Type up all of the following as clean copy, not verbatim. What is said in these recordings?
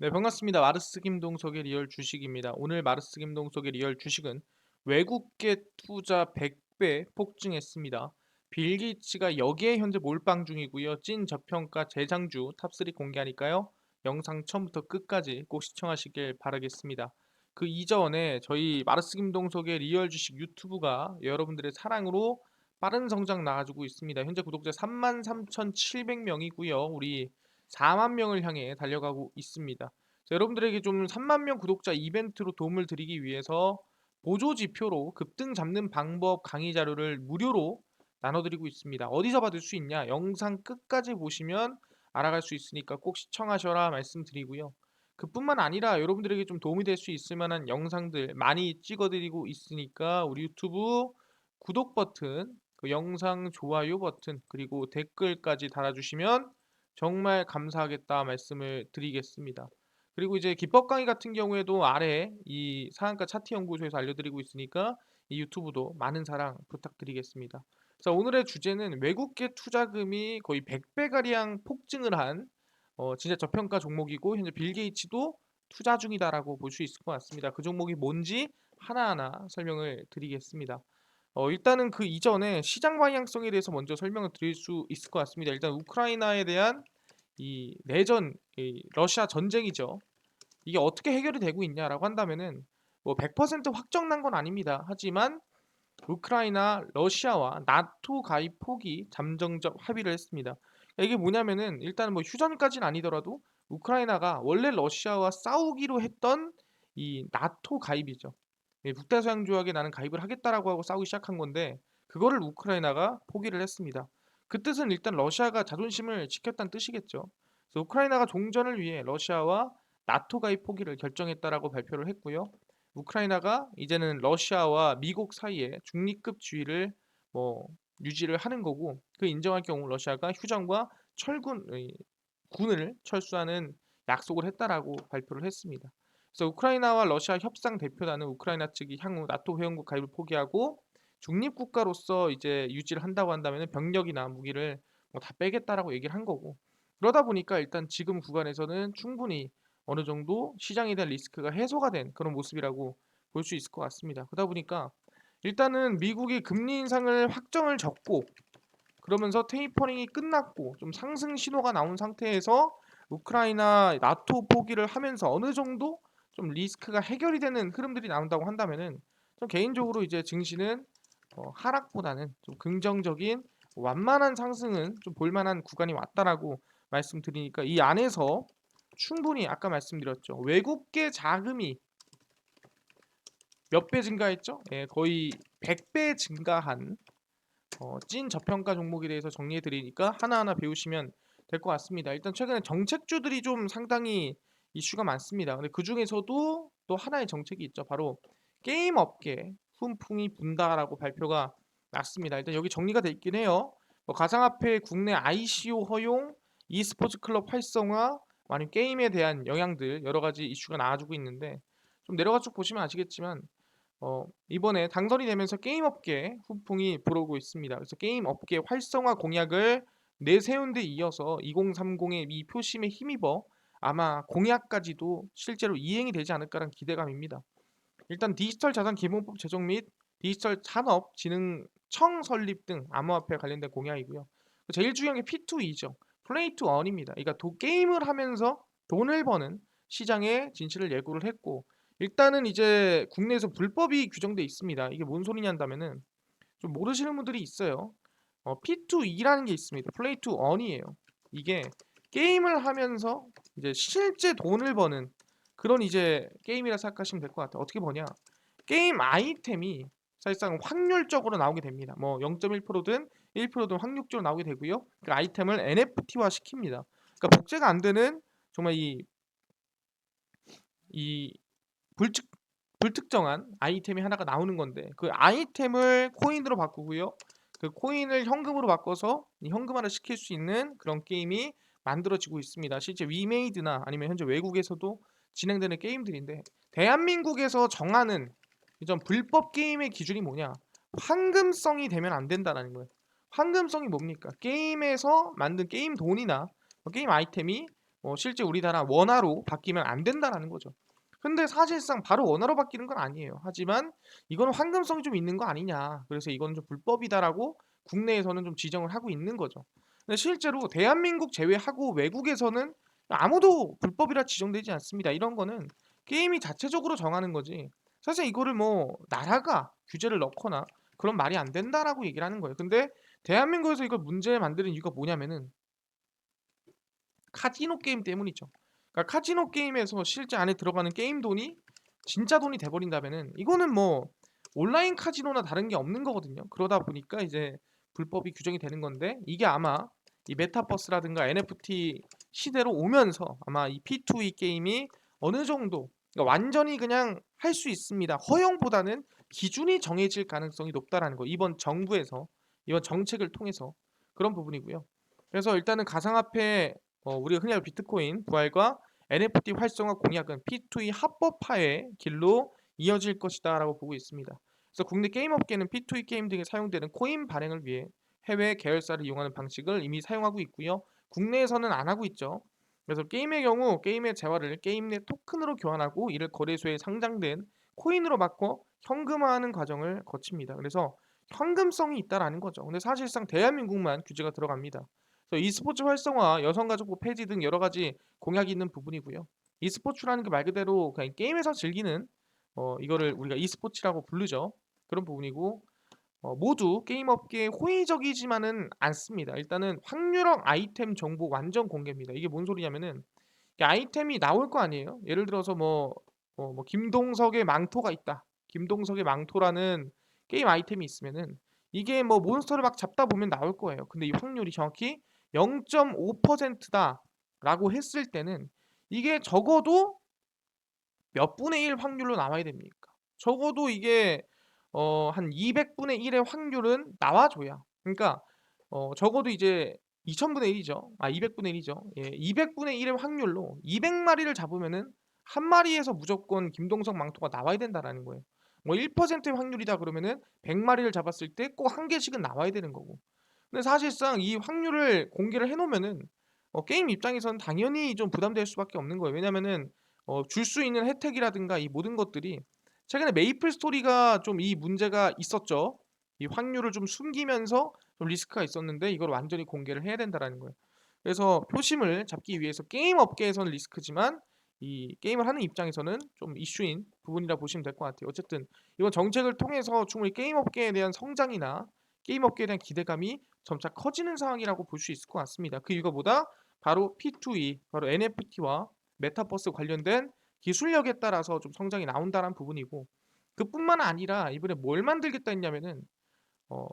네, 반갑습니다. 마르스 김동석의 리얼 주식입니다. 오늘 마르스 김동석의 리얼 주식은 외국계 투자 100배 폭증했습니다. 빌 게이츠가 여기에 현재 몰빵 중이고요. 찐 저평가 재장주 탑3 공개하니까요. 영상 처음부터 끝까지 꼭 시청하시길 바라겠습니다. 그 이전에 저희 마르스 김동석의 리얼 주식 유튜브가 여러분들의 사랑으로 빠른 성장 나가지고 있습니다. 현재 구독자 33,700명이고요. 우리 4만 명을 향해 달려가고 있습니다. 자, 여러분들에게 좀 3만 명 구독자 이벤트로 도움을 드리기 위해서 보조 지표로 급등 잡는 방법 강의 자료를 무료로 나눠드리고 있습니다. 어디서 받을 수 있냐? 영상 끝까지 보시면 알아갈 수 있으니까 꼭 시청하셔라 말씀드리고요. 그뿐만 아니라 여러분들에게 좀 도움이 될 수 있을 만한 영상들 많이 찍어드리고 있으니까 우리 유튜브 구독 버튼, 그 영상 좋아요 버튼, 그리고 댓글까지 달아주시면 정말 감사하겠다 말씀을 드리겠습니다. 그리고 이제 기법 강의 같은 경우에도 아래 이 상한가 차트 연구소에서 알려드리고 있으니까 이 유튜브도 많은 사랑 부탁드리겠습니다. 자, 오늘의 주제는 외국계 투자금이 거의 100배 가량 폭증을 한 진짜 저평가 종목이고 현재 빌 게이츠도 투자 중이다라고 볼 수 있을 것 같습니다. 그 종목이 뭔지 하나하나 설명을 드리겠습니다. 일단은 그 이전에 시장 방향성에 대해서 먼저 설명을 드릴 수 있을 것 같습니다. 일단 우크라이나에 대한 이 내전, 이 러시아 전쟁이죠. 이게 어떻게 해결이 되고 있냐라고 한다면은 뭐 100% 확정난 건 아닙니다. 하지만 우크라이나, 러시아와 나토 가입 포기 잠정적 합의를 했습니다. 이게 뭐냐면은 일단 뭐 휴전까지는 아니더라도 우크라이나가 원래 러시아와 싸우기로 했던 이 나토 가입이죠. 북다서양 조약에 나는 가입을 하겠다라고 하고 싸우기 시작한 건데 그거를 우크라이나가 포기를 했습니다. 그 뜻은 일단 러시아가 자존심을 지켰다는 뜻이겠죠. 그래서 우크라이나가 종전을 위해 러시아와 나토 가입 포기를 결정했다라고 발표를 했고요. 우크라이나가 이제는 러시아와 미국 사이에 중립급 주의를 뭐 유지를 하는 거고 그 인정할 경우 러시아가 휴전과 철군 군을 철수하는 약속을 했다라고 발표를 했습니다. 그래서 우크라이나와 러시아 협상 대표단은 우크라이나 측이 향후 나토 회원국 가입을 포기하고 중립 국가로서 이제 유지를 한다고 한다면 병력이나 무기를 뭐다 빼겠다라고 얘기를 한 거고 그러다 보니까 일단 지금 구간에서는 충분히 어느 정도 시장에 대한 리스크가 해소가 된 그런 모습이라고 볼 수 있을 것 같습니다. 그러다 보니까 일단은 미국이 금리 인상을 확정을 졌고 그러면서 테이퍼링이 끝났고 좀 상승 신호가 나온 상태에서 우크라이나 나토 포기를 하면서 어느 정도 좀 리스크가 해결이 되는 흐름들이 나온다고 한다면은 좀 개인적으로 이제 증시는 하락보다는 좀 긍정적인 완만한 상승은 좀 볼만한 구간이 왔다라고 말씀드리니까 이 안에서 충분히 아까 말씀드렸죠. 외국계 자금이 몇 배 증가했죠? 예, 거의 100배 증가한 찐 저평가 종목에 대해서 정리해 드리니까 하나하나 배우시면 될 것 같습니다. 일단 최근에 정책주들이 좀 상당히 이슈가 많습니다. 근데 그 중에서도 또 하나의 정책이 있죠. 바로 게임 업계 훈풍이 분다라고 발표가 났습니다. 일단 여기 정리가 돼 있긴 해요. 뭐 가상화폐 국내 ICO 허용, e스포츠 클럽 활성화, 아니면 게임에 대한 영향들 여러 가지 이슈가 나와주고 있는데 좀 내려가 쭉 보시면 아시겠지만 이번에 당선이 되면서 게임 업계에 후풍이 불어오고 있습니다. 그래서 게임 업계 활성화 공약을 내세운 데 이어서 2030의 이 표심에 힘입어 아마 공약까지도 실제로 이행이 되지 않을까라는 기대감입니다. 일단 디지털 자산 기본법 제정 및 디지털 산업 진흥청 설립 등 암호화폐 관련된 공약이고요. 제일 중요한 게 P2E죠. 플레이 투 언입니다. 그러니까 게임을 하면서 돈을 버는 시장에 진출을 예고를 했고 일단은 이제 국내에서 불법이 규정돼 있습니다. 이게 뭔 소리냐 한다면은 좀 모르시는 분들이 있어요. P2E라는 게 있습니다. 플레이 투 언이에요. 이게 게임을 하면서 이제 실제 돈을 버는 그런 이제 게임이라 생각하시면 될 것 같아요. 어떻게 보냐? 게임 아이템이 사실상 확률적으로 나오게 됩니다. 뭐 0.1%든 1%든 확률적으로 나오게 되고요. 그 아이템을 NFT화 시킵니다. 그러니까 복제가 안 되는 정말 이 불특 불특정한 아이템이 하나가 나오는 건데 그 아이템을 코인으로 바꾸고요. 그 코인을 현금으로 바꿔서 현금화를 시킬 수 있는 그런 게임이 만들어지고 있습니다. 실제 위메이드나 아니면 현재 외국에서도 진행되는 게임들인데 대한민국에서 정하는 이전 불법 게임의 기준이 뭐냐? 황금성이 되면 안 된다라는 거예요. 황금성이 뭡니까? 게임에서 만든 게임 돈이나 게임 아이템이 실제 우리나라 원화로 바뀌면 안 된다라는 거죠. 근데 사실상 바로 원화로 바뀌는 건 아니에요. 하지만 이거는 "황금성이 좀 있는 거 아니냐. 그래서 이거는 좀 불법이다."라고 국내에서는 좀 지정을 하고 있는 거죠. 근데 실제로 대한민국 제외하고 외국에서는 아무도 불법이라 지정되지 않습니다. 이런 거는 게임이 자체적으로 정하는 거지 사실 이거를 뭐 나라가 규제를 넣거나 그런 말이 안 된다라고 얘기를 하는 거예요. 근데 대한민국에서 이걸 문제 만드는 이유가 뭐냐면은 카지노 게임 때문이죠. 그러니까 카지노 게임에서 실제 안에 들어가는 게임 돈이 진짜 돈이 돼 버린다면은 이거는 뭐 온라인 카지노나 다른 게 없는 거거든요. 그러다 보니까 이제 불법이 규정이 되는 건데 이게 아마 이 메타버스라든가 NFT 시대로 오면서 아마 이 P2E 게임이 어느 정도 그러니까 완전히 그냥 할 수 있습니다. 허용보다는 기준이 정해질 가능성이 높다라는 거. 이번 정부에서 이번 정책을 통해서 그런 부분이고요. 그래서 일단은 가상화폐 우리가 흔히 알고 비트코인 부활과 NFT 활성화 공약은 P2E 합법화의 길로 이어질 것이다라고 보고 있습니다. 그래서 국내 게임 업계는 P2E 게임 등에 사용되는 코인 발행을 위해 해외 계열사를 이용하는 방식을 이미 사용하고 있고요. 국내에서는 안 하고 있죠. 그래서 게임의 경우 게임의 재화를 게임 내 토큰으로 교환하고 이를 거래소에 상장된 코인으로 바꿔 현금화하는 과정을 거칩니다. 그래서 현금성이 있다라는 거죠. 근데 사실상 대한민국만 규제가 들어갑니다. 그래서 e스포츠 활성화, 여성가족부 폐지 등 여러 가지 공약이 있는 부분이고요. e스포츠라는 게 말 그대로 그냥 게임에서 즐기는 이거를 우리가 e스포츠라고 부르죠. 그런 부분이고 모두 게임 업계에 호의적이지만은 않습니다. 일단은 확률형 아이템 정보 완전 공개입니다. 이게 뭔 소리냐면은 이 아이템이 나올 거 아니에요. 예를 들어서 뭐 김동석의 망토가 있다. 김동석의 망토라는 게임 아이템이 있으면은 이게 뭐 몬스터를 막 잡다 보면 나올 거예요. 근데 이 확률이 정확히 0.5%다라고 했을 때는 이게 적어도 몇 분의 1 확률로 나와야 됩니까? 적어도 이게 한 200분의 1의 확률은 나와줘야 그러니까 적어도 이제 2000분의 1이죠. 200분의 1이죠. 예. 200분의 1의 확률로 200마리를 잡으면은 한 마리에서 무조건 김동석 망토가 나와야 된다라는 거예요. 뭐 1%의 확률이다 그러면은 100마리를 잡았을 때 꼭 한 개씩은 나와야 되는 거고. 근데 사실상 이 확률을 공개를 해 놓으면은 게임 입장에서는 당연히 좀 부담될 수밖에 없는 거예요. 왜냐면은 줄 수 있는 혜택이라든가 이 모든 것들이 최근에 메이플 스토리가 좀 이 문제가 있었죠. 이 확률을 좀 숨기면서 좀 리스크가 있었는데 이걸 완전히 공개를 해야 된다라는 거예요. 그래서 표심을 잡기 위해서 게임 업계에서는 리스크지만 이 게임을 하는 입장에서는 좀 이슈인 부분이라 보시면 될 것 같아요. 어쨌든 이번 정책을 통해서 충분히 게임 업계에 대한 성장이나 게임 업계에 대한 기대감이 점차 커지는 상황이라고 볼 수 있을 것 같습니다. 그 이유가 뭐다? 바로 P2E, 바로 NFT와 메타버스 관련된 기술력에 따라서 좀 성장이 나온다는 부분이고 그뿐만 아니라 이번에 뭘 만들겠다 했냐면은 어,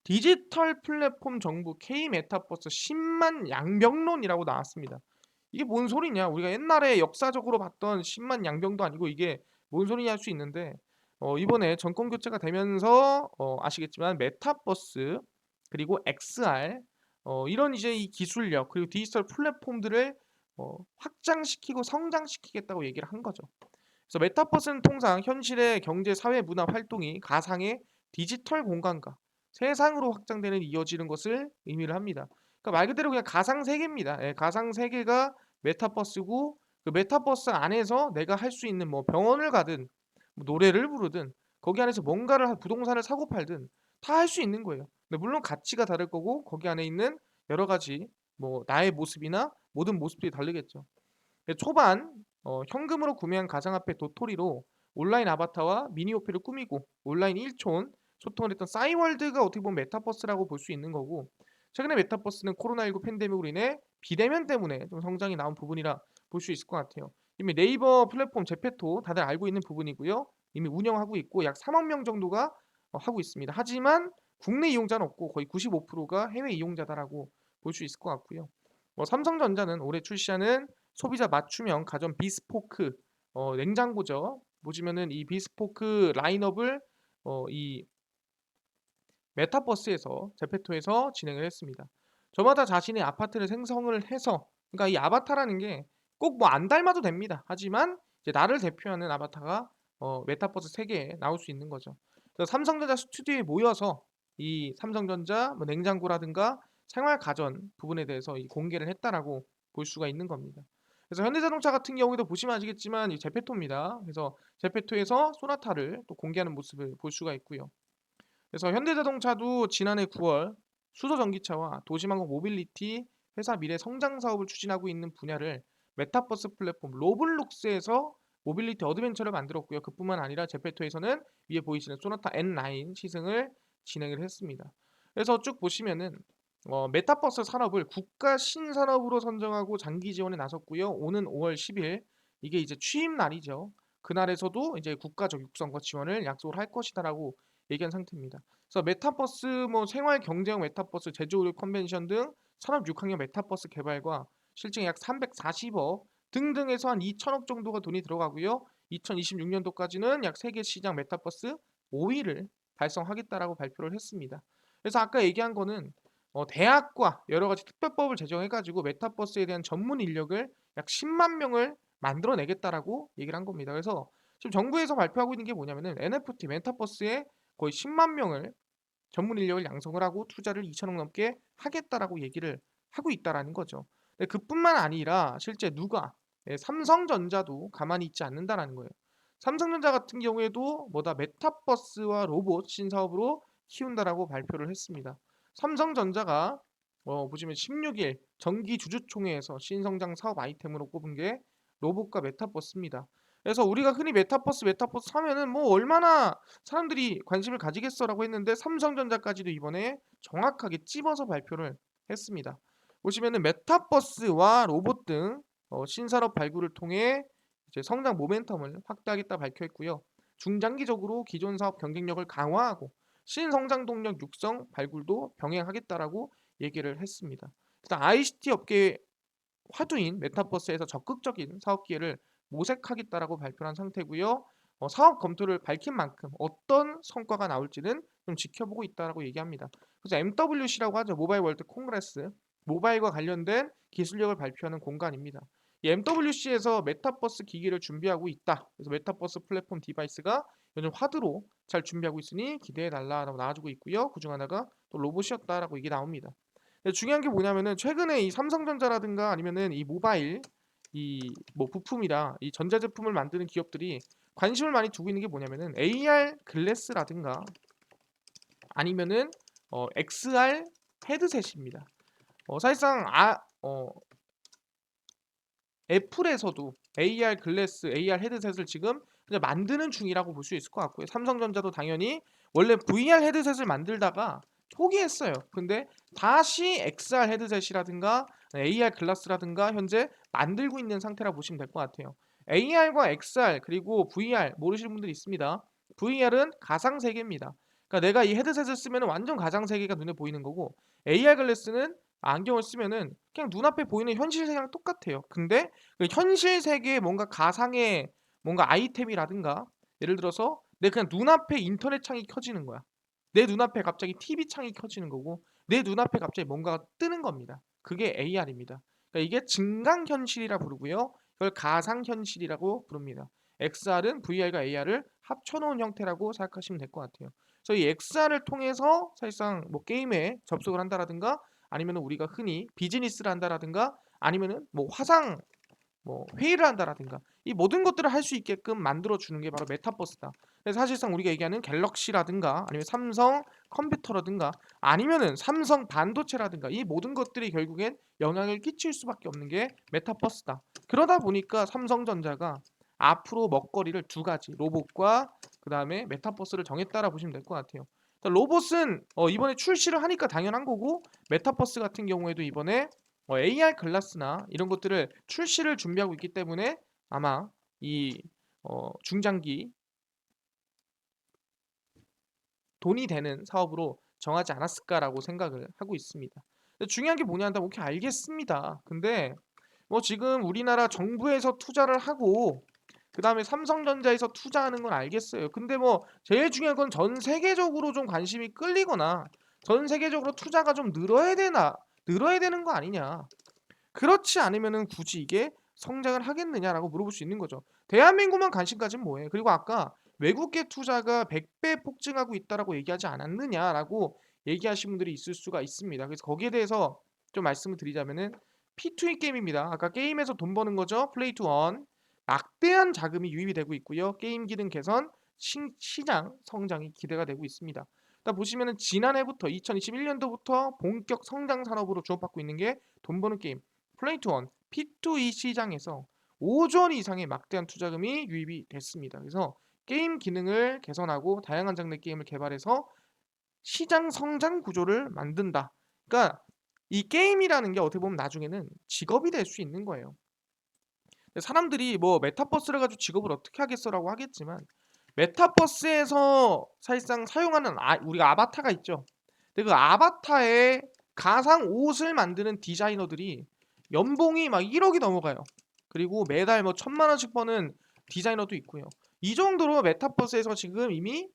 디지털 플랫폼 정부 K 메타버스 10만 양병론이라고 나왔습니다. 이게 뭔 소리냐? 우리가 옛날에 역사적으로 봤던 10만 양병도 아니고 이게 뭔 소리냐 할 수 있는데 이번에 정권 교체가 되면서 아시겠지만 메타버스 그리고 XR 이런 이제 이 기술력 그리고 디지털 플랫폼들을 확장시키고 성장시키겠다고 얘기를 한 거죠. 그래서 메타버스는 통상 현실의 경제, 사회, 문화 활동이 가상의 디지털 공간과 세상으로 확장되는 이어지는 것을 의미를 합니다. 그러니까 말 그대로 그냥 가상 세계입니다. 예, 가상 세계가 메타버스고 그 메타버스 안에서 내가 할 수 있는 뭐 병원을 가든 뭐 노래를 부르든 거기 안에서 뭔가를 부동산을 사고 팔든 다 할 수 있는 거예요. 근데 물론 가치가 다를 거고 거기 안에 있는 여러 가지 뭐 나의 모습이나 모든 모습들이 다르겠죠. 초반 현금으로 구매한 가상화폐 도토리로 온라인 아바타와 미니호피를 꾸미고 온라인 1촌 소통을 했던 싸이월드가 어떻게 보면 메타버스라고 볼 수 있는 거고 최근에 메타버스는 코로나19 팬데믹으로 인해 비대면 때문에 좀 성장이 나온 부분이라 볼 수 있을 것 같아요. 이미 네이버 플랫폼 제페토 다들 알고 있는 부분이고요. 이미 운영하고 있고 약 3억 명 정도가 하고 있습니다. 하지만 국내 이용자는 없고 거의 95%가 해외 이용자다라고 볼 수 있을 것 같고요. 삼성전자는 올해 출시하는 소비자 맞춤형 가전 비스포크 냉장고죠. 보시면은 이 비스포크 라인업을 이 메타버스에서 제페토에서 진행을 했습니다. 저마다 자신의 아파트를 생성을 해서 그러니까 이 아바타라는 게 꼭 뭐 안 닮아도 됩니다. 하지만 이제 나를 대표하는 아바타가 메타버스 세계에 나올 수 있는 거죠. 그래서 삼성전자 스튜디오에 모여서 이 삼성전자 뭐 냉장고라든가 생활 가전 부분에 대해서 이 공개를 했다라고 볼 수가 있는 겁니다. 그래서 현대자동차 같은 경우에도 보시면 아시겠지만 이 제페토입니다. 그래서 제페토에서 소나타를 또 공개하는 모습을 볼 수가 있고요. 그래서 현대자동차도 지난해 9월 수소 전기차와 도심항공 모빌리티 회사 미래 성장 사업을 추진하고 있는 분야를 메타버스 플랫폼 로블록스에서 모빌리티 어드벤처를 만들었고요. 그뿐만 아니라 제페토에서는 위에 보이시는 소나타 N9 시승을 진행을 했습니다. 그래서 쭉 보시면은 메타버스 산업을 국가 신산업으로 선정하고 장기 지원에 나섰고요. 오는 5월 10일 이게 이제 취임 날이죠. 그날에서도 이제 국가적 육성과 지원을 약속을 할 것이다라고 얘기한 상태입니다. 그래서 메타버스 뭐 생활 경제형 메타버스 제조의료 컨벤션 등 산업 6학년 메타버스 개발과 실증 약 340억 등등에서 한 2천억 정도가 돈이 들어가고요. 2026년도까지는 약 세계 시장 메타버스 5위를 달성하겠다라고 발표를 했습니다. 그래서 아까 얘기한 거는 대학과 여러 가지 특별법을 제정해가지고 메타버스에 대한 전문 인력을 약 10만 명을 만들어내겠다라고 얘기를 한 겁니다. 그래서 지금 정부에서 발표하고 있는 게 뭐냐면은 NFT 메타버스에 거의 10만 명을 전문 인력을 양성을 하고 투자를 2천억 넘게 하겠다라고 얘기를 하고 있다라는 거죠. 근데 그뿐만 아니라 실제 누가 삼성전자도 가만히 있지 않는다라는 거예요. 삼성전자 같은 경우에도 뭐다 메타버스와 로봇 신사업으로 키운다라고 발표를 했습니다. 삼성전자가 보시면 16일 정기 주주총회에서 신성장 사업 아이템으로 꼽은 게 로봇과 메타버스입니다. 그래서 우리가 흔히 메타버스 하면은 뭐 얼마나 사람들이 관심을 가지겠어라고 했는데 삼성전자까지도 이번에 정확하게 찝어서 발표를 했습니다. 보시면은 메타버스와 로봇 등 신산업 발굴을 통해 이제 성장 모멘텀을 확대하겠다 밝혀있고요. 중장기적으로 기존 사업 경쟁력을 강화하고 신성장 동력 육성 발굴도 병행하겠다라고 얘기를 했습니다. 일단 ICT 업계 화두인 메타버스에서 적극적인 사업 기회를 모색하겠다라고 발표한 상태고요. 사업 검토를 밝힌 만큼 어떤 성과가 나올지는 좀 지켜보고 있다라고 얘기합니다. 그래서 MWC라고 하죠. 모바일 월드 콩그레스. 모바일과 관련된 기술력을 발표하는 공간입니다. 이 MWC에서 메타버스 기기를 준비하고 있다. 그래서 메타버스 플랫폼 디바이스가 요즘 화두로 잘 준비하고 있으니 기대해 달라라고 나와주고 있고요. 그중 하나가 또 로봇이었다라고 얘기 나옵니다. 중요한 게 뭐냐면은 최근에 이 삼성전자라든가 아니면은 이 모바일 이 뭐 부품이라 이 전자제품을 만드는 기업들이 관심을 많이 두고 있는 게 뭐냐면은 AR 글래스라든가 아니면은 XR 헤드셋입니다. 사실상 애플에서도 AR 글래스, AR 헤드셋을 지금 그냥 만드는 중이라고 볼 수 있을 것 같고요. 삼성전자도 당연히 원래 VR 헤드셋을 만들다가 포기했어요. 근데 다시 XR 헤드셋이라든가 AR 글라스라든가 현재 만들고 있는 상태라 보시면 될 것 같아요. AR과 XR 그리고 VR 모르시는 분들이 있습니다. VR은 가상 세계입니다. 그러니까 내가 이 헤드셋을 쓰면 완전 가상 세계가 눈에 보이는 거고 AR 글래스는 안경을 쓰면은 그냥 눈앞에 보이는 현실 세계랑 똑같아요. 근데 그 현실 세계에 뭔가 가상의 뭔가 아이템이라든가 예를 들어서 내 그냥 눈앞에 인터넷 창이 켜지는 거야. 내 눈앞에 갑자기 TV 창이 켜지는 거고 내 눈앞에 갑자기 뭔가가 뜨는 겁니다. 그게 AR입니다. 그러니까 이게 증강현실이라 부르고요. 그걸 가상현실이라고 부릅니다. XR은 VR과 AR을 합쳐놓은 형태라고 생각하시면 될 것 같아요. 그래서 이 XR을 통해서 사실상 뭐 게임에 접속을 한다라든가 아니면 우리가 흔히 비즈니스를 한다라든가 아니면은 뭐 화상 뭐 회의를 한다라든가 이 모든 것들을 할 수 있게끔 만들어 주는 게 바로 메타버스다. 그래서 사실상 우리가 얘기하는 갤럭시라든가 아니면 삼성 컴퓨터라든가 아니면은 삼성 반도체라든가 이 모든 것들이 결국엔 영향을 끼칠 수밖에 없는 게 메타버스다. 그러다 보니까 삼성전자가 앞으로 먹거리를 두 가지 로봇과 그 다음에 메타버스를 정했다라 보시면 될 것 같아요. 로봇은 이번에 출시를 하니까 당연한 거고 메타버스 같은 경우에도 이번에 AR 글라스나 이런 것들을 출시를 준비하고 있기 때문에 아마 이 중장기 돈이 되는 사업으로 정하지 않았을까라고 생각을 하고 있습니다. 근데 중요한 게 뭐냐 한다면 오케이 알겠습니다. 근데 뭐 지금 우리나라 정부에서 투자를 하고 그 다음에 삼성전자에서 투자하는 건 알겠어요. 근데 뭐 제일 중요한 건 전 세계적으로 좀 관심이 끌리거나 전 세계적으로 투자가 좀 늘어야 되는 거 아니냐. 그렇지 않으면은 굳이 이게 성장을 하겠느냐라고 물어볼 수 있는 거죠. 대한민국만 관심 가지면 뭐해? 그리고 아까 외국계 투자가 100배 폭증하고 있다라고 얘기하지 않았느냐라고 얘기하신 분들이 있을 수가 있습니다. 그래서 거기에 대해서 좀 말씀을 드리자면은 P2E 게임입니다. 아까 게임에서 돈 버는 거죠. 플레이 투 원. 막대한 자금이 유입이 되고 있고요. 게임 기능 개선, 시장 성장이 기대가 되고 있습니다. 일단 보시면은 지난해부터 2021년도부터 본격 성장 산업으로 주목받고 있는 게 돈 버는 게임 플레이 투 원, P2E 시장에서 5조 원 이상의 막대한 투자금이 유입이 됐습니다. 그래서 게임 기능을 개선하고 다양한 장르 게임을 개발해서 시장 성장 구조를 만든다. 그러니까 이 게임이라는 게 어떻게 보면 나중에는 직업이 될 수 있는 거예요. 사람들이 뭐 메타버스를 가지고 직업을 어떻게 하겠어라고 하겠지만 메타버스에서 사실상 사용하는 우리가 아바타가 있죠. 근데 그 아바타의 가상 옷을 만드는 디자이너들이 연봉이 막 1억이 넘어가요. 그리고 매달 뭐 1,000만 원씩 버는 디자이너도 있고요. 이 정도로 메타버스에서 지금 이미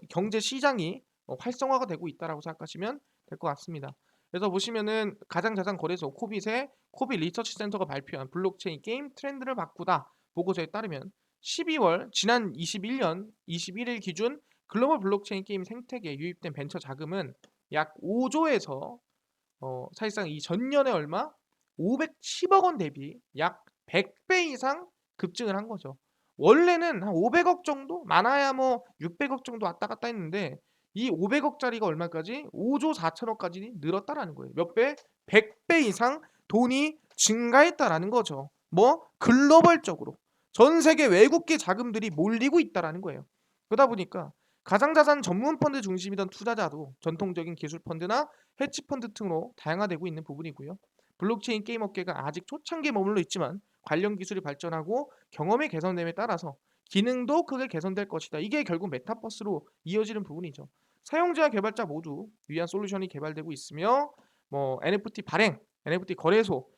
경제 시장이 활성화가 되고 있다라고 생각하시면 될 것 같습니다. 그래서 보시면은 가상자산 거래소 코빗의 코빗 리서치 센터가 발표한 블록체인 게임 트렌드를 바꾸다 보고서에 따르면 12월 지난 21년 21일 기준 글로벌 블록체인 게임 생태계에 유입된 벤처 자금은 약 5조에서 사실상 이 전년에 얼마 510억 원 대비 약 100배 이상 급증을 한 거죠. 원래는 한 500억 정도 많아야 뭐 600억 정도 왔다 갔다 했는데 이 500억짜리가 얼마까지 5조 4천억까지 늘었다라는 거예요. 몇 배? 100배 이상 돈이 증가했다라는 거죠. 뭐 글로벌적으로 전 세계 외국계 자금들이 몰리고 있다라는 거예요. 그러다 보니까 가상자산 전문 펀드 중심이던 투자자도 전통적인 기술 펀드나 헤지 펀드 등으로 다양화되고 있는 부분이고요. 블록체인 게임 업계가 아직 초창기에 머물러 있지만 관련 기술이 발전하고 경험이 개선됨에 따라서 기능도 크게 개선될 것이다. 이게 결국 메타버스로 이어지는 부분이죠. 사용자와 개발자 모두 위한 솔루션이 개발되고 있으며 뭐 NFT 발행, NFT 거래소,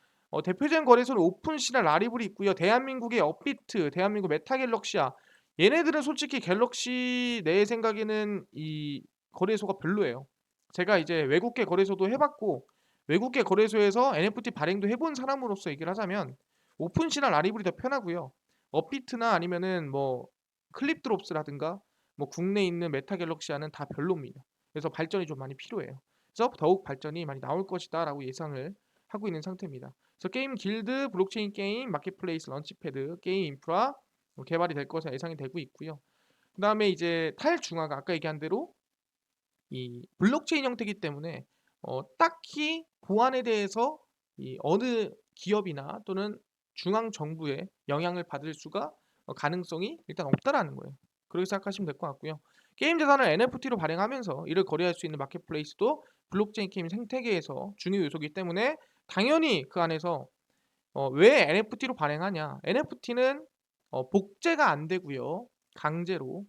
대표적인 거래소는 오픈시나 라리블이 있고요. 대한민국의 업비트, 대한민국 메타갤럭시야. 얘네들은 솔직히 갤럭시 내 생각에는 이 거래소가 별로예요. 제가 이제 외국계 거래소도 해봤고 외국계 거래소에서 NFT 발행도 해본 사람으로서 얘기를 하자면 오픈시나 라리블이 더 편하고요. 업비트나 아니면은 뭐 클립드롭스라든가 뭐 국내에 있는 메타갤럭시아는 다 별로입니다. 그래서 발전이 좀 많이 필요해요. 그래서 더욱 발전이 많이 나올 것이다라고 예상을 하고 있는 상태입니다. 그래서 게임 길드, 블록체인 게임, 마켓플레이스, 런치패드, 게임 인프라 개발이 될 것으로 예상이 되고 있고요. 그다음에 이제 탈중화가 아까 얘기한 대로 이 블록체인 형태이기 때문에 딱히 보안에 대해서 이 어느 기업이나 또는 중앙 정부의 영향을 받을 수가 가능성이 일단 없다라는 거예요. 그렇게 생각하시면 될 것 같고요. 게임 자산을 NFT로 발행하면서 이를 거래할 수 있는 마켓플레이스도 블록체인 게임 생태계에서 중요 요소이기 때문에 당연히 그 안에서 왜 NFT로 발행하냐? NFT는 복제가 안 되고요. 강제로.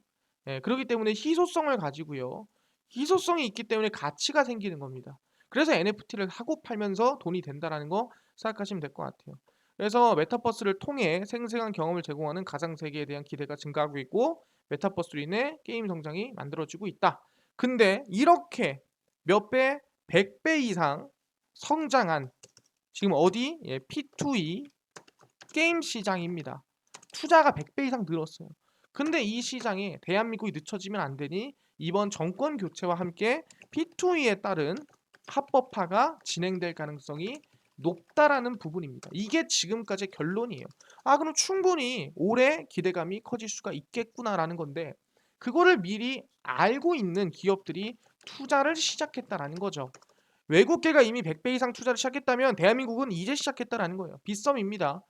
예, 그렇기 때문에 희소성을 가지고요. 희소성이 있기 때문에 가치가 생기는 겁니다. 그래서 NFT를 하고 팔면서 돈이 된다라는 거 생각하시면 될 것 같아요. 그래서 메타버스를 통해 생생한 경험을 제공하는 가상 세계에 대한 기대가 증가하고 있고 메타버스로 인해 게임 성장이 만들어지고 있다. 근데 이렇게 몇 배, 100배 이상 성장한 지금 어디? 예, P2E 게임 시장입니다. 투자가 100배 이상 늘었어요. 근데 이 시장에 대한민국이 늦춰지면 안 되니 이번 정권 교체와 함께 P2E에 따른 합법화가 진행될 가능성이 높다라는 부분입니다. 이게 지금까지의 결론이에요. 아, 그럼 충분히 올해 기대감이 커질 수가 있겠구나라는 건데 그거를 미리 알고 있는 기업들이 투자를 시작했다라는 거죠. 외국계가 이미 100배 이상 투자를 시작했다면 대한민국은 이제 시작했다라는 거예요. 빗썸입니다.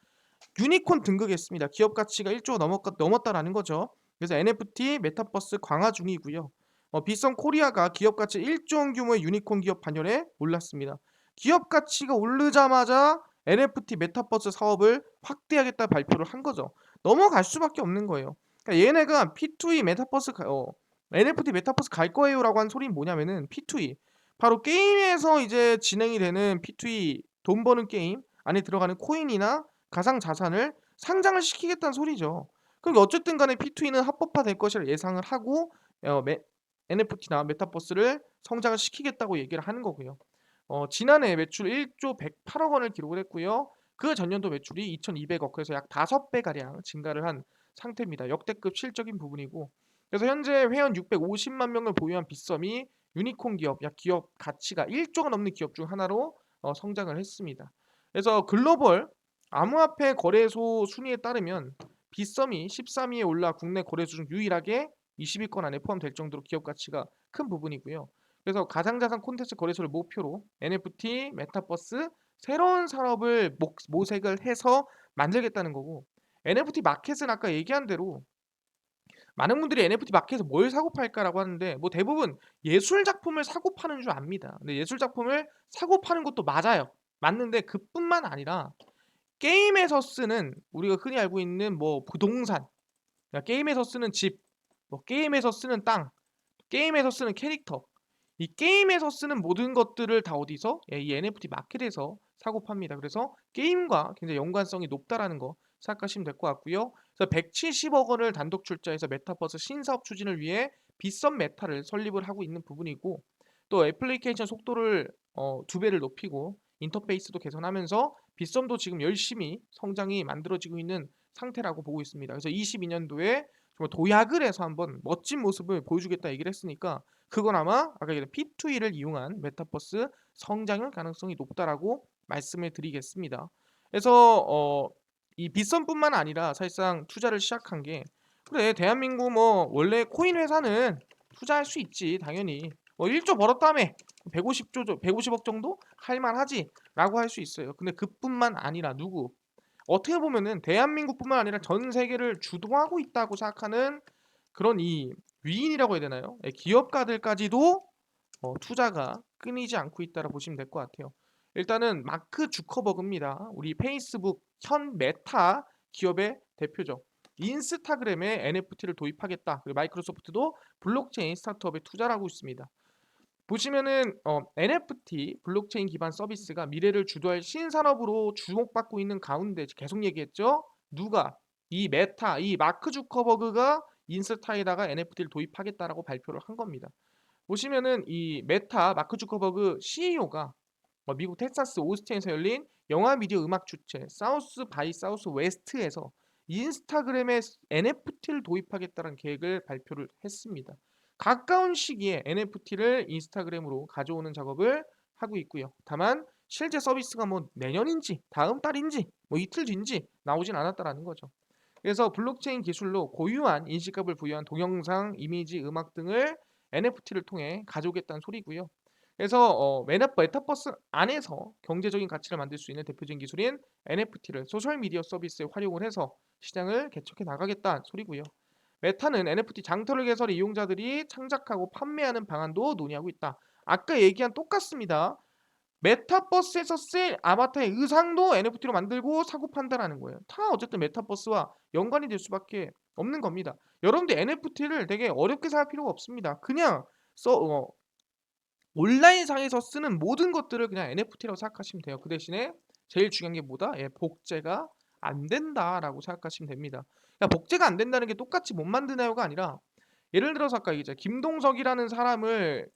유니콘 등극했습니다. 기업 가치가 1조 넘었다라는 거죠. 그래서 NFT 메타버스 강화 중이고요. 빗썸 코리아가 기업 가치 1조 원 규모의 유니콘 기업 반열에 올랐습니다. 기업 가치가 오르자마자 NFT 메타버스 사업을 확대하겠다 발표를 한 거죠. 넘어갈 수밖에 없는 거예요. 그러니까 얘네가 P2E NFT 메타버스 갈 거예요라고 한 소리는 뭐냐면은 P2E 바로 게임에서 이제 진행이 되는 P2E 돈 버는 게임 안에 들어가는 코인이나 가상 자산을 상장을 시키겠다는 소리죠. 그럼 어쨌든 간에 P2E는 합법화될 것이라 예상을 하고 NFT나 메타버스를 성장을 시키겠다고 얘기를 하는 거고요. 지난해 매출 1조 108억 원을 기록을 했고요. 그 전년도 매출이 2,200억 그래서 약 5배 가량 증가를 한 상태입니다. 역대급 실적인 부분이고 그래서 현재 회원 650만 명을 보유한 빗썸이 유니콘 기업, 약 기업 가치가 1조가 넘는 기업 중 하나로 성장을 했습니다. 그래서 글로벌 암호화폐 거래소 순위에 따르면 빗썸이 13위에 올라 국내 거래소 중 유일하게 20위권 안에 포함될 정도로 기업 가치가 큰 부분이고요. 그래서 가상자산 콘텐츠 거래소를 목표로 NFT, 메타버스, 새로운 산업을 모색을 해서 만들겠다는 거고, NFT 마켓은 아까 얘기한 대로 많은 분들이 NFT 마켓에서 뭘 사고 팔까라고 하는데 뭐 대부분 예술 작품을 사고 파는 줄 압니다. 근데 예술 작품을 사고 파는 것도 맞아요. 맞는데 그뿐만 아니라 게임에서 쓰는, 우리가 흔히 알고 있는 뭐 부동산, 그러니까 게임에서 쓰는 집, 뭐 게임에서 쓰는 땅, 게임에서 쓰는 캐릭터, 이 게임에서 쓰는 모든 것들을 다 어디서? 이 NFT 마켓에서 사고 팝니다. 그래서 게임과 굉장히 연관성이 높다라는 거 생각하시면 될 것 같고요. 그래서 170억 원을 단독 출자해서 메타버스 신사업 추진을 위해 빗썸 메타를 설립을 하고 있는 부분이고, 또 애플리케이션 속도를 2배를 높이고 인터페이스도 개선하면서 빗썸도 지금 열심히 성장이 만들어지고 있는 상태라고 보고 있습니다. 그래서 22년도에 정말 도약을 해서 한번 멋진 모습을 보여주겠다 얘기를 했으니까, 그건 아마 아까 얘기한 P2E를 이용한 메타버스 성장의 가능성이 높다라고 말씀을 드리겠습니다. 그래서 이 빗썸뿐만 아니라 사실상 투자를 시작한 게, 그래 대한민국 뭐 원래 코인 회사는 투자할 수 있지 당연히, 뭐 1조 벌었다며 150억 정도 할만하지라고 할 수 있어요. 근데 그뿐만 아니라 누구, 어떻게 보면은 대한민국뿐만 아니라 전 세계를 주도하고 있다고 생각하는 그런 이 위인이라고 해야 되나요? 기업가들까지도 투자가 끊이지 않고 있다고 보시면 될 것 같아요. 일단은 마크 주커버그입니다. 우리 페이스북 현 메타 기업의 대표죠. 인스타그램에 NFT를 도입하겠다. 그리고 마이크로소프트도 블록체인 스타트업에 투자를 하고 있습니다. 보시면은 NFT 블록체인 기반 서비스가 미래를 주도할 신산업으로 주목받고 있는 가운데 계속 얘기했죠. 누가? 이 메타, 이 마크 주커버그가 인스타에다가 NFT를 도입하겠다라고 발표를 한 겁니다. 보시면은 이 메타 마크 주커버그 CEO가 미국 텍사스 오스틴에서 열린 영화 미디어 음악 주최 사우스 바이 사우스 웨스트에서 인스타그램에 NFT를 도입하겠다는 계획을 발표를 했습니다. 가까운 시기에 NFT를 인스타그램으로 가져오는 작업을 하고 있고요. 다만 실제 서비스가 뭐 내년인지 다음 달인지 뭐 이틀 뒤인지 나오진 않았다라는 거죠. 그래서 블록체인 기술로 고유한 인식값을 부여한 동영상, 이미지, 음악 등을 NFT를 통해 가져오겠다는 소리고요. 그래서 메타버스 안에서 경제적인 가치를 만들 수 있는 대표적인 기술인 NFT를 소셜 미디어 서비스에 활용을 해서 시장을 개척해 나가겠다는 소리고요. 메타는 NFT 장터를 개설 이용자들이 창작하고 판매하는 방안도 논의하고 있다. 아까 얘기한 똑같습니다. 메타버스에서 쓸 아바타의 의상도 NFT로 만들고 사고 판다라는 거예요. 다 어쨌든 메타버스와 연관이 될 수밖에 없는 겁니다. 여러분들 NFT를 되게 어렵게 생각할 필요가 없습니다. 그냥 온라인상에서 쓰는 모든 것들을 그냥 NFT라고 생각하시면 돼요. 그 대신에 제일 중요한 게 뭐다? 복제가 안 된다라고 생각하시면 됩니다. 그러니까 복제가 안 된다는 게 똑같이 못 만드나요가 아니라, 예를 들어서 아까 얘기했죠. 김동석이라는 사람을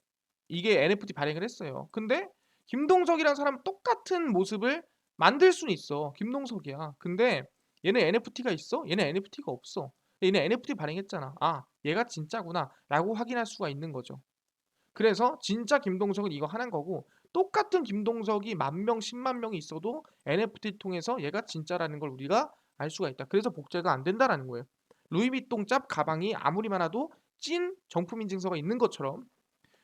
이게 NFT 발행을 했어요. 근데 김동석이라는 사람 똑같은 모습을 만들 수는 있어. 김동석이야. 근데 얘는 NFT가 있어? 얘는 NFT가 없어. 얘는 NFT 발행했잖아. 아, 얘가 진짜구나라고 확인할 수가 있는 거죠. 그래서 진짜 김동석은 이거 하는 거고, 똑같은 김동석이 10,000명, 10만 명이 있어도 NFT 통해서 얘가 진짜라는 걸 우리가 알 수가 있다. 그래서 복제가 안 된다라는 거예요. 루이비통 짭 가방이 아무리 많아도 찐 정품 인증서가 있는 것처럼.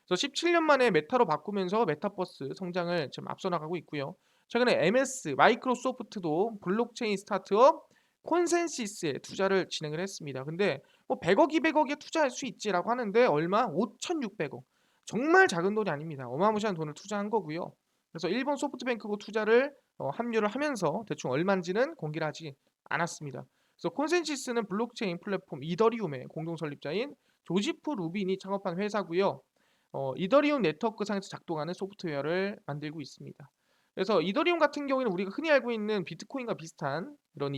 그래서 17년 만에 메타로 바꾸면서 메타버스 성장을 지금 앞서 나가고 있고요. 최근에 MS 마이크로소프트도 블록체인 스타트업 콘센시스에 투자를 진행을 했습니다. 근데 뭐 100억, 200억에 투자할 수 있지라고 하는데 얼마? 5,600억. 정말 작은 돈이 아닙니다. 어마무시한 돈을 투자한 거고요. 그래서 일본 소프트뱅크고 투자를 합류를 하면서 대충 얼마인지는 공개를 하지 않았습니다. 그래서 콘센시스는 블록체인 플랫폼 이더리움의 공동 설립자인 조지프 루빈이 창업한 회사고요. 이더리움 네트워크 상에서 작동하는 소프트웨어를 만들고 있습니다. 그래서 이더리움 같은 경우에는 우리가 흔히 알고 있는 비트코인과 비슷한 이런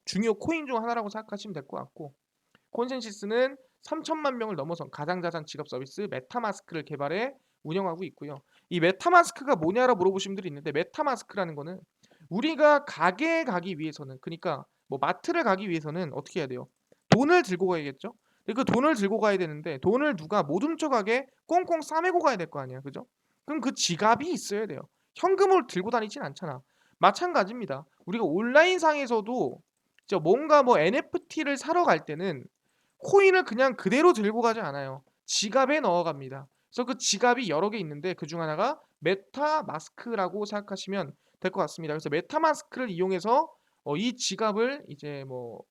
중요 코인 중 하나라고 생각하시면 될 것 같고, 콘센시스는 3천만 명을 넘어선 가상자산 지급 서비스 메타마스크를 개발해 운영하고 있고요. 이 메타마스크가 뭐냐라고 물어보신 분들이 있는데, 메타마스크라는 거는 우리가 가게에 가기 위해서는, 그러니까 뭐 마트를 가기 위해서는 어떻게 해야 돼요? 돈을 들고 가야겠죠? 근데 그 돈을 들고 가야 되는데 돈을 누가 못 훔쳐가게 꽁꽁 싸매고 가야 될 거 아니야, 그죠? 그럼 그 지갑이 있어야 돼요. 현금을 들고 다니진 않잖아. 마찬가지입니다. 우리가 온라인상에서도 진짜 뭔가 뭐 NFT를 사러 갈 때는 코인을 그냥 그대로 들고 가지 않아요. 지갑에 넣어 갑니다. 그래서 그 지갑이 여러 개 있는데 그중 하나가 메타마스크라고 생각하시면 될 것 같습니다. 그래서 메타마스크를 이용해서 이 지갑을 이제 뭐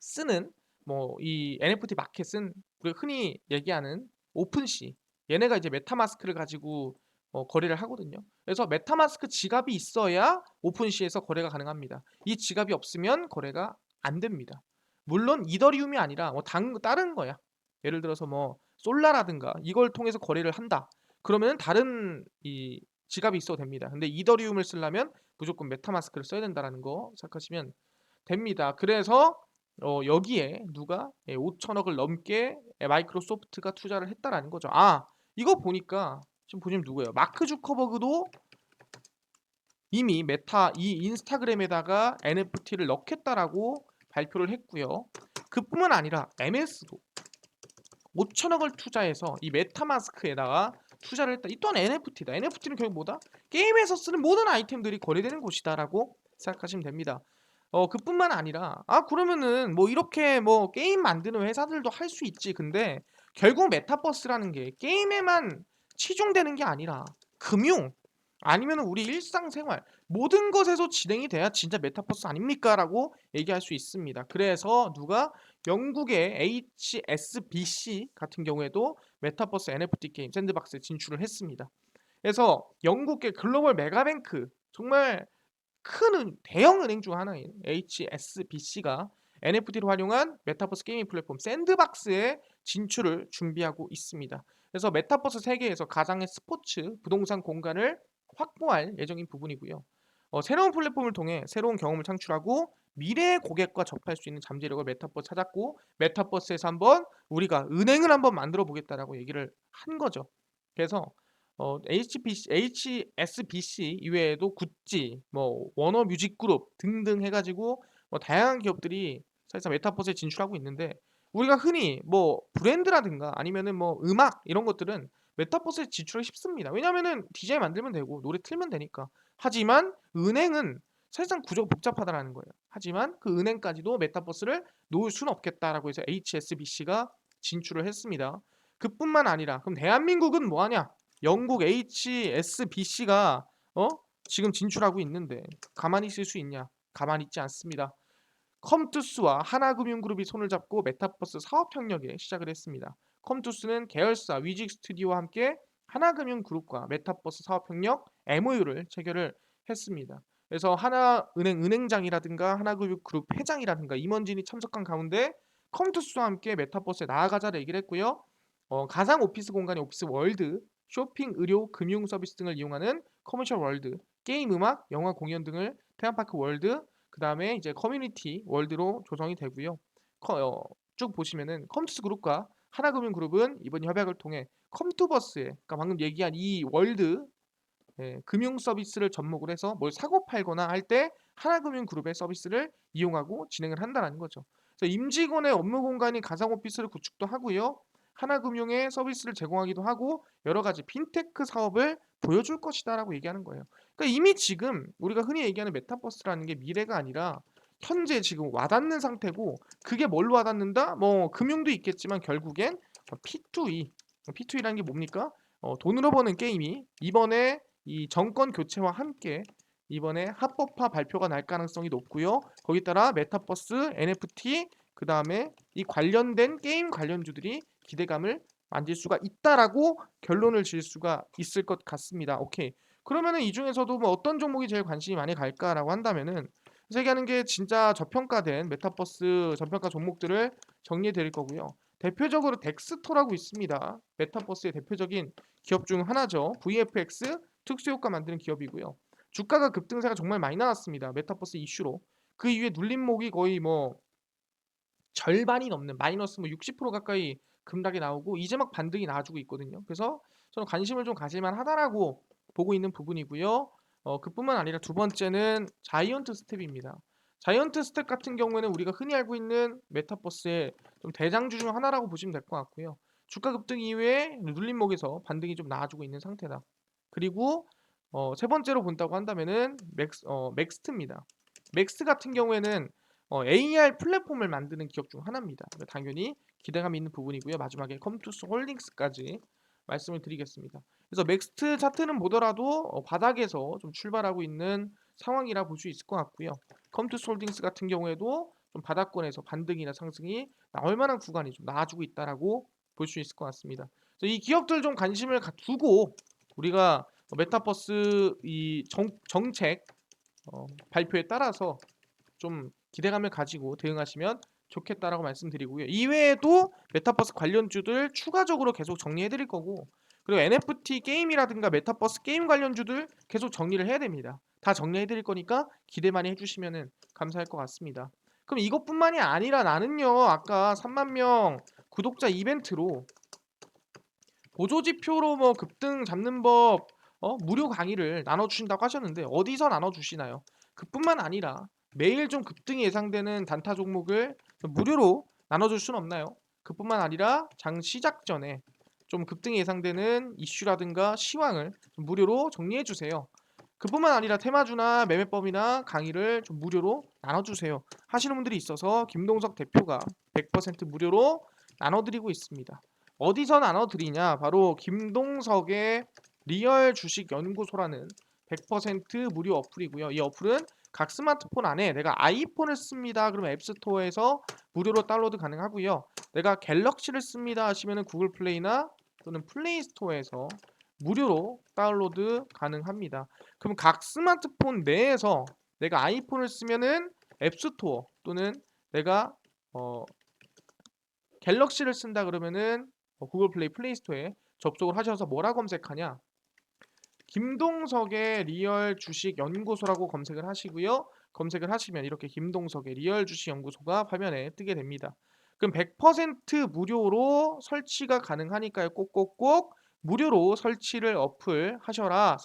쓰는 뭐 이 NFT 마켓은 우리가 흔히 얘기하는 오픈시, 얘네가 이제 메타마스크를 가지고 거래를 하거든요. 그래서 메타마스크 지갑이 있어야 오픈시에서 거래가 가능합니다. 이 지갑이 없으면 거래가 안 됩니다. 물론 이더리움이 아니라 뭐 다른 거야. 예를 들어서 뭐 솔라라든가 이걸 통해서 거래를 한다. 그러면은 다른 이 지갑이 있어도 됩니다. 근데 이더리움을 쓰려면 무조건 메타마스크를 써야 된다라는 거 생각하시면 됩니다. 그래서 여기에 누가 5천억을 넘게 마이크로소프트가 투자를 했다라는 거죠. 아, 이거 보니까 지금 보시면 누구예요? 마크 주커버그도 이미 메타 이 인스타그램에다가 NFT를 넣겠다라고 발표를 했고요. 그뿐만 아니라 MS도 5천억을 투자해서 이 메타마스크에다가 투자를 했다. 이 또한 NFT다. NFT는 결국 뭐다? 게임에서 쓰는 모든 아이템들이 거래되는 곳이다라고 생각하시면 됩니다. 그뿐만 아니라 그러면은 뭐 이렇게 뭐 게임 만드는 회사들도 할 수 있지. 근데 결국 메타버스라는 게 게임에만 치중되는 게 아니라 금융 아니면 우리 일상생활 모든 것에서 진행이 돼야 진짜 메타버스 아닙니까라고 얘기할 수 있습니다. 그래서 누가 영국의 HSBC 같은 경우에도 메타버스 NFT 게임 샌드박스에 진출을 했습니다. 그래서 영국의 글로벌 메가뱅크 정말 큰 대형 은행 중 하나인 HSBC가 NFT를 활용한 메타버스 게이밍 플랫폼 샌드박스에 진출을 준비하고 있습니다. 그래서 메타버스 세계에서 가장의 스포츠 부동산 공간을 확보할 예정인 부분이고요. 새로운 플랫폼을 통해 새로운 경험을 창출하고 미래의 고객과 접할 수 있는 잠재력을 메타버스 찾았고 메타버스에서 한번 우리가 은행을 한번 만들어 보겠다라고 얘기를 한 거죠. 그래서 HSBC 이외에도 구찌, 뭐 워너 뮤직그룹 등등 해가지고 뭐 다양한 기업들이 사실상 메타버스에 진출하고 있는데 우리가 흔히 뭐 브랜드라든가 아니면은 뭐 음악 이런 것들은 메타버스에 진출하기 쉽습니다. 왜냐면은 디자인 만들면 되고 노래 틀면 되니까. 하지만 은행은 사실상 구조가 복잡하다라는 거예요. 하지만 그 은행까지도 메타버스를 놓을 수는 없겠다라고 해서 HSBC가 진출을 했습니다. 그뿐만 아니라 그럼 대한민국은 뭐 하냐? 영국 HSBC가 지금 진출하고 있는데 가만히 있을 수 있냐? 가만히 있지 않습니다. 컴투스와 하나금융그룹이 손을 잡고 메타버스 사업 협력에 시작을 했습니다. 컴투스는 계열사 위직 스튜디오와 함께 하나금융그룹과 메타버스 사업 협력 MOU를 체결을 했습니다. 그래서 하나은행 은행장이라든가 하나금융그룹 회장이라든가 임원진이 참석한 가운데 컴투스와 함께 메타버스에 나아가자를 얘기를 했고요. 가상 오피스 공간의 오피스 월드, 쇼핑, 의료, 금융 서비스 등을 이용하는 커머셜 월드, 게임, 음악, 영화 공연 등을 테마파크 월드, 그 다음에 이제 커뮤니티 월드로 조성이 되고요. 쭉 보시면은 컴투스 그룹과 하나금융그룹은 이번 협약을 통해 컴투버스에, 그러니까 방금 얘기한 이 월드 금융 서비스를 접목을 해서 뭘 사고 팔거나 할 때 하나금융그룹의 서비스를 이용하고 진행을 한다는 거죠. 그래서 임직원의 업무 공간인 가상 오피스를 구축도 하고요. 하나금융의 서비스를 제공하기도 하고 여러 가지 핀테크 사업을 보여줄 것이다라고 얘기하는 거예요. 그러니까 이미 지금 우리가 흔히 얘기하는 메타버스라는 게 미래가 아니라 현재 지금 와닿는 상태고 그게 뭘로 와닿는다? 뭐 금융도 있겠지만 결국엔 P2E, P2E라는 게 뭡니까? 돈으로 버는 게임이 이번에 이 정권 교체와 함께 이번에 합법화 발표가 날 가능성이 높고요. 거기 따라 메타버스, NFT, 그 다음에 이 관련된 게임 관련주들이 기대감을 만질 수가 있다라고 결론을 지을 수가 있을 것 같습니다. 오케이. 그러면은 이 중에서도 뭐 어떤 종목이 제일 관심이 많이 갈까라고 한다면은 세계하는 게 진짜 저평가된 메타버스 저평가 종목들을 정리해 드릴 거고요. 대표적으로 덱스토라고 있습니다. 메타버스의 대표적인 기업 중 하나죠. VFX 특수효과 만드는 기업이고요. 주가가 급등세가 정말 많이 나왔습니다. 메타버스 이슈로. 그 이후에 눌림목이 거의 뭐 절반이 넘는 마이너스 뭐 60% 가까이 급락이 나오고 이제 막 반등이 나와주고 있거든요. 그래서 저는 관심을 좀 가질만 하다라고 보고 있는 부분이고요. 그뿐만 아니라 두 번째는 자이언트 스텝입니다. 자이언트 스텝 같은 경우에는 우리가 흔히 알고 있는 메타버스의 좀 대장주 중 하나라고 보시면 될 것 같고요. 주가 급등 이후에 눌림목에서 반등이 좀 나와주고 있는 상태다. 그리고 세 번째로 본다고 한다면은 맥스트입니다. 맥스트 같은 경우에는 AR 플랫폼을 만드는 기업 중 하나입니다. 당연히 기대감이 있는 부분이고요. 마지막에 컴투스 홀딩스까지 말씀을 드리겠습니다. 그래서 맥스트 차트는 보더라도 바닥에서 좀 출발하고 있는 상황이라 볼 수 있을 것 같고요. 컴투스 홀딩스 같은 경우에도 좀 바닥권에서 반등이나 상승이 나올 만한 구간이 좀 나와주고 있다라고 볼 수 있을 것 같습니다. 그래서 이 기업들 좀 관심을 두고 우리가 메타버스 이 정책 발표에 따라서 좀 기대감을 가지고 대응하시면 좋겠다라고 말씀드리고요. 이외에도 메타버스 관련주들 추가적으로 계속 정리해 드릴 거고, 그리고 NFT 게임이라든가 메타버스 게임 관련주들 계속 정리를 해야 됩니다. 다 정리해 드릴 거니까 기대 많이 해주시면 감사할 것 같습니다. 그럼 이것뿐만이 아니라 나는요, 아까 3만 명 구독자 이벤트로 보조지표로 뭐 급등 잡는 법 무료 강의를 나눠주신다고 하셨는데 어디서 나눠주시나요? 그뿐만 아니라 매일 좀 급등이 예상되는 단타 종목을 좀 무료로 나눠줄 수는 없나요? 그뿐만 아니라 장 시작 전에 좀 급등이 예상되는 이슈라든가 시황을 좀 무료로 정리해 주세요. 그뿐만 아니라 테마주나 매매법이나 강의를 좀 무료로 나눠주세요 하시는 분들이 있어서 김동석 대표가 100% 무료로 나눠드리고 있습니다. 어디서 나눠드리냐? 바로 김동석의 리얼 주식 연구소라는 100% 무료 어플이고요. 이 어플은 각 스마트폰 안에 내가 아이폰을 씁니다. 그러면 앱스토어에서 무료로 다운로드 가능하고요. 내가 갤럭시를 씁니다 하시면 구글 플레이나 또는 플레이 스토어에서 무료로 다운로드 가능합니다. 그럼 각 스마트폰 내에서 내가 아이폰을 쓰면은 앱스토어 또는 내가 갤럭시를 쓴다 그러면은 구글 플레이 플레이스토어에 접속을 하셔서 뭐라 검색하냐? 김동석의 리얼 주식 연구소라고 검색을 하시고요. 검색을 하시면 이렇게 김동석의 리얼 주식 연구소가 화면에 뜨게 됩니다. 그럼 100% 무료로 설치가 가능하니까요. 꼭꼭꼭 무료로 설치하셔라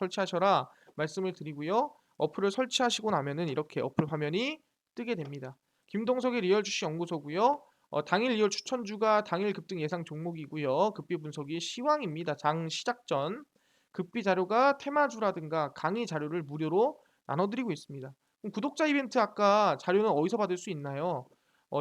말씀을 드리고요. 어플을 설치하시고 나면은 이렇게 어플 화면이 뜨게 됩니다. 김동석의 리얼 주식 연구소고요. 당일 리얼 추천주가 당일 급등 예상 종목이고요. 급비 분석이 시황입니다. 장 시작 전 급비 자료가 테마주라든가 강의 자료를 무료로 나눠드리고 있습니다. 그럼 구독자 이벤트 아까 자료는 어디서 받을 수 있나요?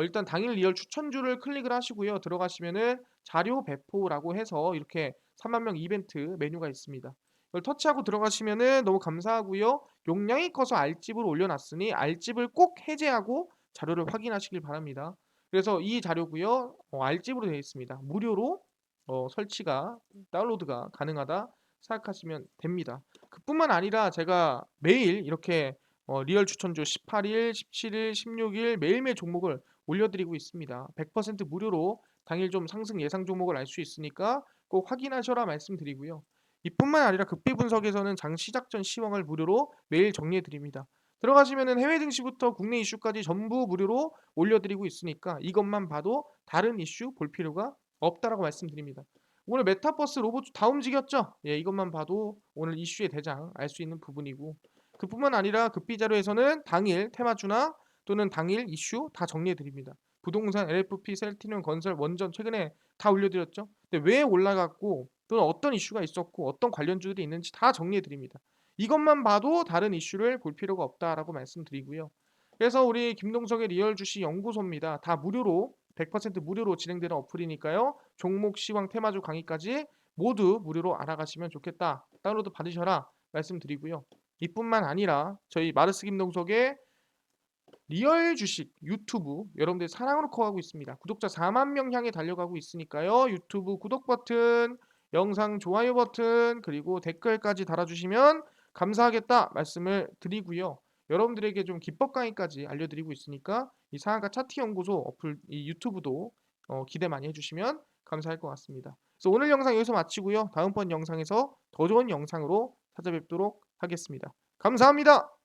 일단 당일 리얼 추천주를 클릭을 하시고요. 들어가시면은 자료 배포라고 해서 이렇게 3만 명 이벤트 메뉴가 있습니다. 이걸 터치하고 들어가시면은 너무 감사하고요. 용량이 커서 알집으로 올려놨으니 알집을 꼭 해제하고 자료를 확인하시길 바랍니다. 그래서 이 자료고요. 알집으로 되어 있습니다. 무료로 설치가 다운로드가 가능하다 생각하시면 됩니다. 그뿐만 아니라 제가 매일 이렇게 리얼 추천주 18일, 17일, 16일 매일매일 종목을 올려드리고 있습니다. 100% 무료로 당일 좀 상승 예상 종목을 알 수 있으니까 꼭 확인하셔라 말씀드리고요. 이뿐만 아니라 급비 분석에서는 장 시작 전 시황을 무료로 매일 정리해 드립니다. 들어가시면은 해외 증시부터 국내 이슈까지 전부 무료로 올려드리고 있으니까 이것만 봐도 다른 이슈 볼 필요가 없다라고 말씀드립니다. 오늘 메타버스 로봇 다 움직였죠? 예, 이것만 봐도 오늘 이슈의 대장 알 수 있는 부분이고 그뿐만 아니라 급비 자료에서는 당일 테마주나 또는 당일 이슈 다 정리해 드립니다. 부동산, LFP, 셀티늄, 건설, 원전 최근에 다 올려드렸죠. 근데 왜 올라갔고 또는 어떤 이슈가 있었고 어떤 관련주들이 있는지 다 정리해 드립니다. 이것만 봐도 다른 이슈를 볼 필요가 없다라고 말씀드리고요. 그래서 우리 김동석의 리얼 주식 연구소입니다. 다 무료로 100% 무료로 진행되는 어플이니까요. 종목, 시황, 테마주 강의까지 모두 무료로 알아가시면 좋겠다. 다운로드 받으셔라 말씀드리고요. 이뿐만 아니라 저희 마르스 김동석의 리얼 주식 유튜브 여러분들 사랑으로 커가고 있습니다. 구독자 4만 명 향해 달려가고 있으니까요. 유튜브 구독 버튼, 영상 좋아요 버튼, 그리고 댓글까지 달아주시면 감사하겠다 말씀을 드리고요. 여러분들에게 좀 기법 강의까지 알려드리고 있으니까 이 상한가 차트 연구소 어플 이 유튜브도 기대 많이 해주시면 감사할 것 같습니다. 그래서 오늘 영상 여기서 마치고요. 다음번 영상에서 더 좋은 영상으로 찾아뵙도록 하겠습니다. 감사합니다.